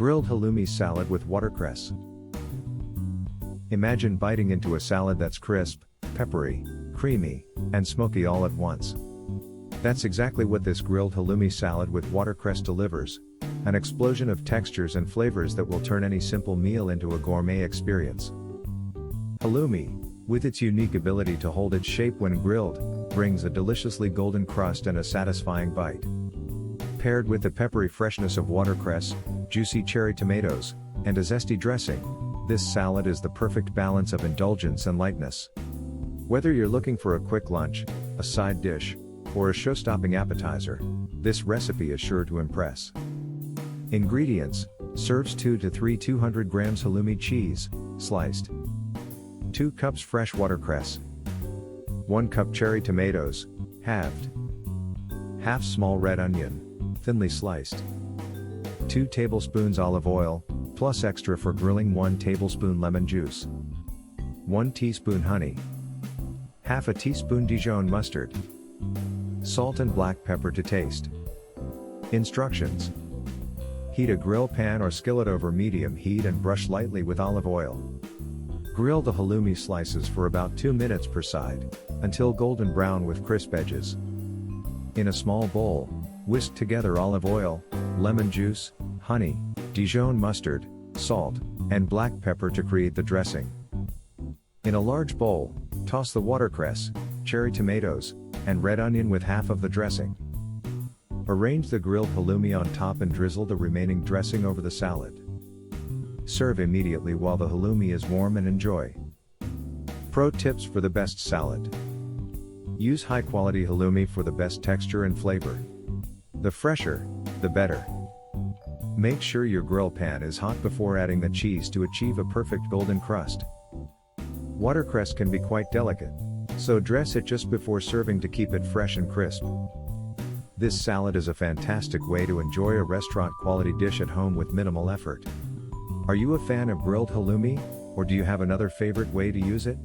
Grilled halloumi salad with watercress. Imagine biting into a salad that's crisp, peppery, creamy, and smoky all at once. That's exactly what this grilled halloumi salad with watercress delivers, an explosion of textures and flavors that will turn any simple meal into a gourmet experience. Halloumi, with its unique ability to hold its shape when grilled, brings a deliciously golden crust and a satisfying bite. Paired with the peppery freshness of watercress, juicy cherry tomatoes, and a zesty dressing, this salad is the perfect balance of indulgence and lightness. Whether you're looking for a quick lunch, a side dish, or a show-stopping appetizer, this recipe is sure to impress. Ingredients: serves 2 to 3 200 grams halloumi cheese, sliced. 2 cups fresh watercress. 1 cup cherry tomatoes, halved. Half small red onion, thinly sliced. 2 tablespoons olive oil, plus extra for grilling. 1 tablespoon lemon juice. 1 teaspoon honey. Half a teaspoon Dijon mustard. Salt and black pepper to taste. Instructions: heat a grill pan or skillet over medium heat and brush lightly with olive oil. Grill the halloumi slices for about 2 minutes per side, until golden brown with crisp edges. In a small bowl, whisk together olive oil, lemon juice, honey, Dijon mustard, salt, and black pepper to create the dressing. In a large bowl, toss the watercress, cherry tomatoes, and red onion with half of the dressing. Arrange the grilled halloumi on top and drizzle the remaining dressing over the salad. Serve immediately while the halloumi is warm and enjoy. Pro tips for the best salad: use high-quality halloumi for the best texture and flavor. The fresher, the better. Make sure your grill pan is hot before adding the cheese to achieve a perfect golden crust. Watercress can be quite delicate, so dress it just before serving to keep it fresh and crisp. This salad is a fantastic way to enjoy a restaurant-quality dish at home with minimal effort. Are you a fan of grilled halloumi, or do you have another favorite way to use it?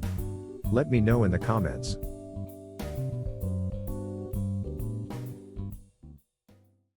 Let me know in the comments.